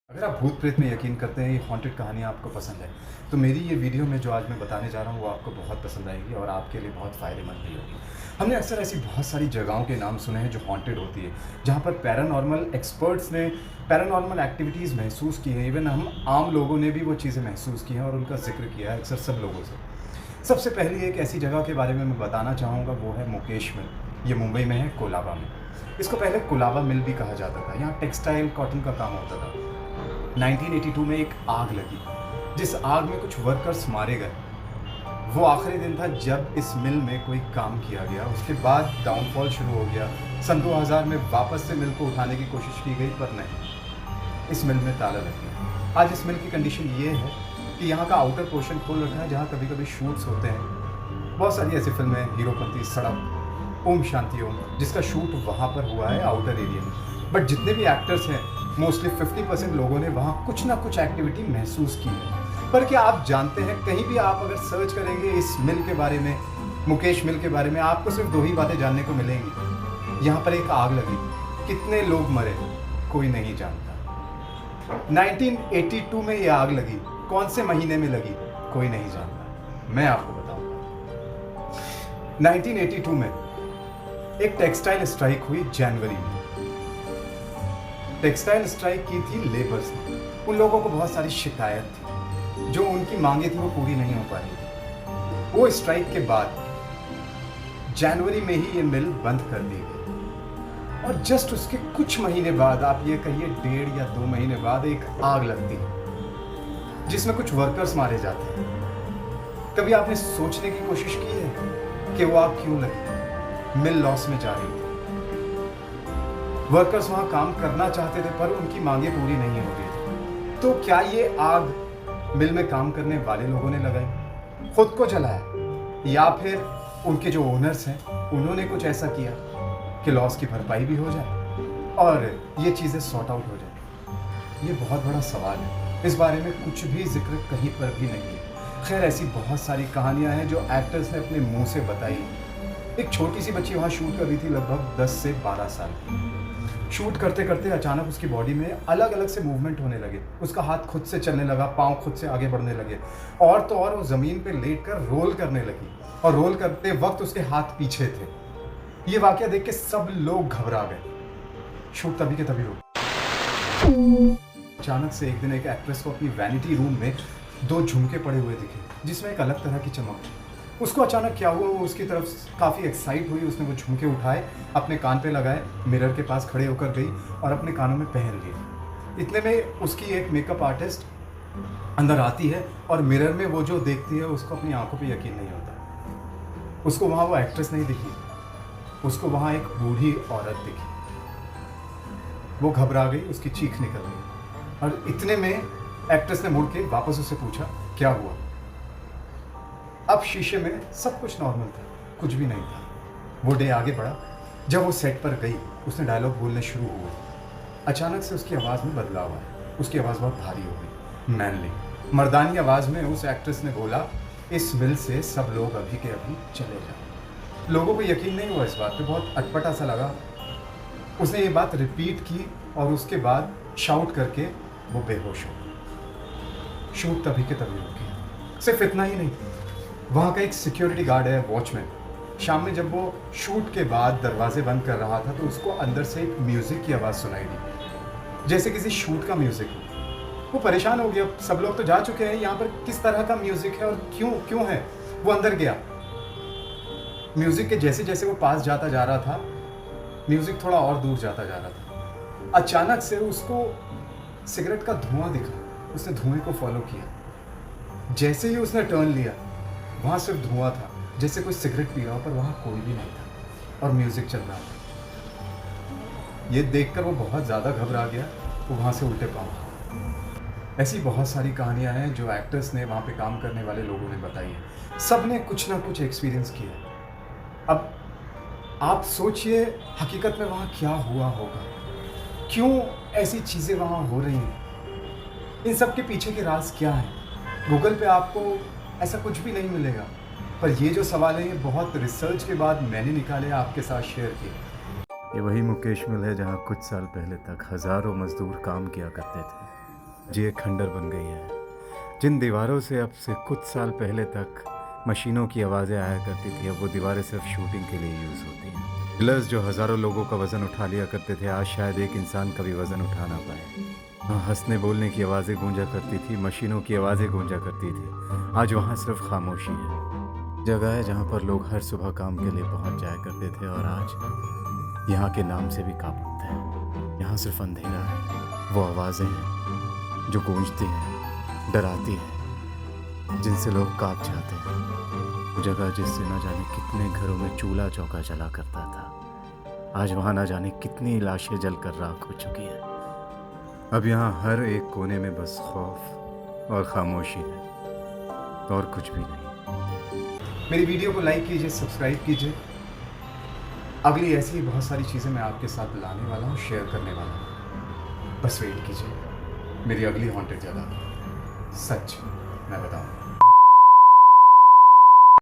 अगर आप भूत प्रेत में यकीन करते हैं, ये हॉन्टेड कहानियाँ आपको पसंद है, तो मेरी ये वीडियो में जो आज मैं बताने जा रहा हूँ वो आपको बहुत पसंद आएगी और आपके लिए बहुत फ़ायदेमंद भी होगी। हमने अक्सर ऐसी बहुत सारी जगहों के नाम सुने हैं जो हॉन्टेड होती है, जहाँ पर पैरानॉर्मल एक्सपर्ट्स ने पैरानॉर्मल एक्टिविटीज़ महसूस की हैं। इवन हम आम लोगों ने भी वो चीज़ें महसूस की हैं और उनका ज़िक्र किया है अक्सर सब लोगों से। सबसे पहली एक ऐसी जगह के बारे में मैं बताना चाहूँगा, वो है मुकेश मिल। ये मुंबई में है, कोलाबा में। इसको पहले कोलाबा मिल भी कहा जाता था। यहाँ टेक्सटाइल कॉटन का काम होता था। 1982 में एक आग लगी, जिस आग में कुछ वर्कर्स मारे गए। वो आखिरी दिन था जब इस मिल में कोई काम किया गया। उसके बाद डाउनफॉल शुरू हो गया। सन 2000 में वापस से मिल को उठाने की कोशिश की गई, पर नहीं, इस मिल में ताला लग गया। आज इस मिल की कंडीशन ये है कि यहाँ का आउटर पोर्शन खोल रखा है, जहाँ कभी कभी शूट्स होते हैं। बहुत सारी ऐसी फिल्में, हीरोपंती, सड़क, ओम शांति ओम, जिसका शूट वहाँ पर हुआ है आउटर एरिया में। बट जितने भी एक्टर्स हैं, मोस्टली 50% लोगों ने वहाँ कुछ ना कुछ एक्टिविटी महसूस की है। पर क्या आप जानते हैं, कहीं भी आप अगर सर्च करेंगे इस मिल के बारे में, मुकेश मिल के बारे में, आपको सिर्फ दो ही बातें जानने को मिलेंगी। यहाँ पर एक आग लगी, कितने लोग मरे, कोई नहीं जानता। 1982 में ये आग लगी, कौन से महीने में लगी, कोई नहीं जानता। मैं आपको बताऊंगा। 1982 में एक टेक्सटाइल स्ट्राइक हुई जनवरी में। टेक्सटाइल स्ट्राइक की थी लेबर्स ने। उन लोगों को बहुत सारी शिकायत थी, जो उनकी मांगे थी वो पूरी नहीं हो पा रही थी। वो स्ट्राइक के बाद जनवरी में ही ये मिल बंद कर दी गई और जस्ट उसके कुछ महीने बाद, आप ये कहिए 1.5 या 2 महीने बाद, एक आग लगती है जिसमें कुछ वर्कर्स मारे जाते हैं। कभी आपने सोचने की कोशिश की है कि वो आग क्यों लगी? मिल लॉस में जा रही थी। वर्कर्स वहाँ काम करना चाहते थे, पर उनकी मांगे पूरी नहीं हो रही थी। तो क्या ये आग मिल में काम करने वाले लोगों ने लगाई, खुद को जलाया, या फिर उनके जो ओनर्स हैं उन्होंने कुछ ऐसा किया कि लॉस की भरपाई भी हो जाए और ये चीज़ें सॉर्ट आउट हो जाए? ये बहुत बड़ा सवाल है। इस बारे में कुछ भी जिक्र कहीं पर भी नहीं है। खैर, ऐसी बहुत सारी कहानियाँ हैं जो एक्टर्स ने अपने मुंह से बताई। एक छोटी सी बच्ची वहाँ शूट कर रही थी, लगभग 10 से 12 साल की। शूट करते करते अचानक उसकी बॉडी में अलग अलग से मूवमेंट होने लगे। उसका हाथ खुद से चलने लगा, पाँव खुद से आगे बढ़ने लगे, और तो और वो ज़मीन पे लेटकर रोल करने लगी, और रोल करते वक्त उसके हाथ पीछे थे। ये वाकया देख के सब लोग घबरा गए। शूट तभी के तभी रुक। अचानक से एक दिन एक एक्ट्रेस को अपनी वैनिटी रूम में 2 झुमके पड़े हुए दिखे, जिसमें एक अलग तरह की चमक थी। उसको अचानक क्या हुआ, वो उसकी तरफ काफ़ी एक्साइट हुई। उसने वो झुमके उठाए, अपने कान पे लगाए, मिरर के पास खड़े होकर गई और अपने कानों में पहन लिए। इतने में उसकी एक मेकअप आर्टिस्ट अंदर आती है और मिरर में वो जो देखती है, उसको अपनी आंखों पे यकीन नहीं होता। उसको वहाँ वो एक्ट्रेस नहीं दिखी, उसको वहाँ एक बूढ़ी औरत दिखी। वो घबरा गई, उसकी चीख निकल गई, और इतने में एक्ट्रेस ने मुड़ के वापस उससे पूछा, क्या हुआ? अब शीशे में सब कुछ नॉर्मल था, कुछ भी नहीं था। वो डे आगे बढ़ा। जब वो सेट पर गई, उसने डायलॉग बोलने शुरू हुए। अचानक से उसकी आवाज़ में बदलाव आया। उसकी आवाज़ बहुत भारी हो गई, मैनली, मर्दानी आवाज़ में उस एक्ट्रेस ने बोला, इस मिल से सब लोग अभी के अभी चले जाओ। लोगों को यकीन नहीं हुआ इस बात पे, बहुत अटपटा सा लगा। उसने ये बात रिपीट की और उसके बाद शाउट करके वो बेहोश हो गई। शूट तभी के तभी रुक गया। सिर्फ इतना ही नहीं, वहाँ का एक सिक्योरिटी गार्ड है, वॉचमैन, शाम में जब वो शूट के बाद दरवाजे बंद कर रहा था, तो उसको अंदर से एक म्यूज़िक की आवाज़ सुनाई दी, जैसे किसी शूट का म्यूज़िक हो। वो परेशान हो गया, सब लोग तो जा चुके हैं, यहाँ पर किस तरह का म्यूज़िक है और क्यों है? वो अंदर गया। म्यूज़िक के जैसे जैसे वो पास जाता जा रहा था, म्यूज़िक थोड़ा और दूर जाता जा रहा था। अचानक से उसको सिगरेट का धुआं दिखा। उसने धुएं को फॉलो किया। जैसे ही उसने टर्न लिया, वहाँ सिर्फ धुआं था, जैसे कोई सिगरेट पी रहा हो, पर वहाँ कोई भी नहीं था और म्यूज़िक चल रहा था। ये देखकर वो बहुत ज़्यादा घबरा गया। वो वहाँ से उल्टे पाँव। ऐसी बहुत सारी कहानियाँ हैं जो एक्टर्स ने, वहाँ पे काम करने वाले लोगों ने बताई है। सब ने कुछ ना कुछ एक्सपीरियंस किया है। अब आप सोचिए, हकीकत में वहाँ क्या हुआ होगा, क्यों ऐसी चीज़ें वहाँ हो रही हैं, इन सब के पीछे के राज क्या हैं? गूगल पे आपको ऐसा कुछ भी नहीं मिलेगा, पर ये जो सवाल है, ये बहुत रिसर्च के बाद मैंने निकाले, आपके साथ शेयर किए। ये वही मुकेश मिल है जहाँ कुछ साल पहले तक हज़ारों मज़दूर काम किया करते थे। ये खंडर बन गई है। जिन दीवारों से अब से कुछ साल पहले तक मशीनों की आवाज़ें आया करती थी, अब वो दीवारें सिर्फ शूटिंग के लिए यूज़ होती हैं। पिलर्स जो हज़ारों लोगों का वज़न उठा लिया करते थे, आज शायद एक इंसान का भी वज़न उठा ना पाए। हाँ, हंसने बोलने की आवाज़ें गूंजा करती थी, मशीनों की आवाज़ें गूंजा करती थी। आज वहाँ सिर्फ खामोशी है। जगह है जहाँ पर लोग हर सुबह काम के लिए पहुँच जाया करते थे, और आज यहाँ के नाम से भी कांपते हैं। यहाँ सिर्फ अंधेरा है, वो आवाज़ें हैं जो गूंजती हैं, डराती हैं, जिनसे लोग कांप जाते हैं। वो जगह जिससे न जाने कितने घरों में चूल्हा चौका जला करता था, आज वहाँ न जाने कितनी लाशें जलकर राख हो चुकी है। अब यहाँ हर एक कोने में बस खौफ और खामोशी है, और कुछ भी नहीं। मेरी वीडियो को लाइक कीजिए, सब्सक्राइब कीजिए। अगली ऐसी बहुत सारी चीज़ें मैं आपके साथ लाने वाला हूँ, शेयर करने वाला हूँ। बस वेट कीजिए मेरी अगली हॉन्टेड जगह। सच मैं बताऊँ।